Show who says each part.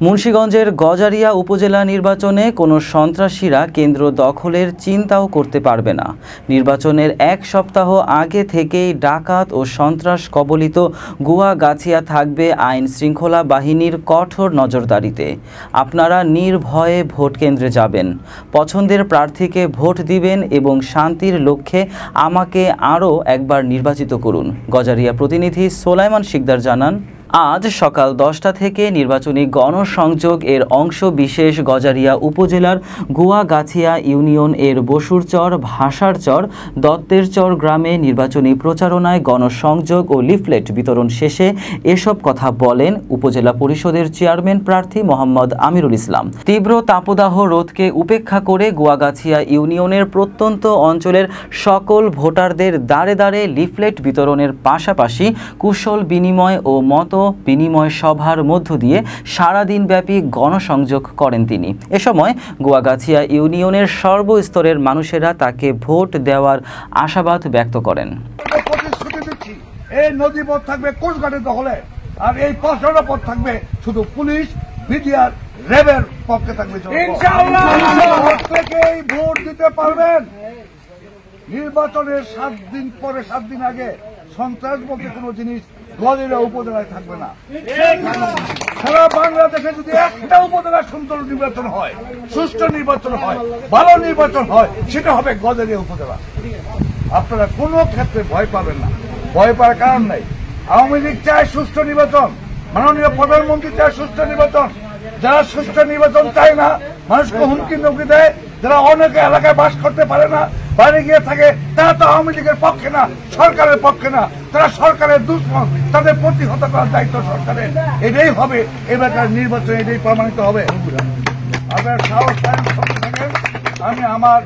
Speaker 1: মুন্সিগঞ্জের গজারিয়া উপজেলা নির্বাচনে কোনো সন্ত্রাসীরা কেন্দ্র দখলের চিন্তাও করতে পারবে না। নির্বাচনের এক সপ্তাহ আগে থেকেই ডাকাত ও সন্ত্রাস কবলিত গুয়াগাছিয়া থাকবে আইন শৃঙ্খলা বাহিনীর কঠোর নজরদারিতে। আপনারা নির্ভয়ে ভোট কেন্দ্রে যাবেন, পছন্দের প্রার্থীকে ভোট দিবেন এবং শান্তির লক্ষ্যে আমাকে আরও একবার নির্বাচিত করুন। গজারিয়া প্রতিনিধি সোলাইমান শিকদার জানান, আজ সকাল 10টা থেকে নির্বাচনী গণসংযোগ এর অংশ বিশেষ গজারিয়া উপজেলার গুয়াগাছিয়া ইউনিয়ন এর বসুরচর, ভাষারচর, দত্তেরচর গ্রামে নির্বাচনী প্রচারণায় গণসংযোগ ও লিফলেট বিতরণ শেষে এসব কথা বলেন উপজেলা পরিষদের চেয়ারম্যান প্রার্থী মোহাম্মদ আমিরুল ইসলাম। তীব্র তাপদাহ রোধকে উপেক্ষা করে গুয়াগাছিয়া ইউনিয়নের প্রত্যন্ত অঞ্চলের সকল ভোটারদের দাঁড়ে দাঁড়ে লিফলেট বিতরণের পাশাপাশি কুশল বিনিময় ও মত বিনিময় সভার মধ্য দিয়ে সারাদিনব্যাপী গণসংযোগ করেন তিনি। এ সময় গুয়াগাছিয়া ইউনিয়নের সর্বস্তরের মানুষেরা তাকে ভোট দেওয়ার আশাবাদ ব্যক্ত করেন।
Speaker 2: এই নদী পথ থাকবে কোস্টগার্ডের দখলে, আর এই পথটা পথ থাকবে শুধু পুলিশ, বিডিআর, র্যাবের পক্ষে থাকবে। ইনশাআল্লাহ প্রত্যেকেই ভোট দিতে পারবেন। নির্বাচনের 7 দিন পরে, 7 দিন আগে সন্ত্রাস বলতে কোনো জিনিস গজারিয়া উপজেলায় থাকবে না। সারা বাংলাদেশে যদি একটা উপজেলার সুন্দর নির্বাচন হয়, সুষ্ঠু নির্বাচন হয়, ভালো নির্বাচন হয়, সেটা হবে গজারিয়া উপজেলা। আপনারা কোনো ক্ষেত্রে ভয় পাবেন না, ভয় পাওয়ার কারণ নাই। আওয়ামী লীগ চায় সুষ্ঠু নির্বাচন, মাননীয় প্রধানমন্ত্রী চায় সুষ্ঠু নির্বাচন। যারা সুষ্ঠু নির্বাচন চায় না, মানুষকে হুমকি ধমকি দেয়, যারা অনেক এলাকায় বাস করতে পারে না, বাইরে গিয়ে থাকে, তারা তো আওয়ামী লীগের পক্ষে না, সরকারের পক্ষে না, তারা সরকারের দুশ্মন, তাদের প্রতিহত করার দায়িত্ব সরকারের। এটাই হবে এবারকার নির্বাচন, এটাই প্রমাণিত হবে। আপনার সাহস থাকেন, আমি আমার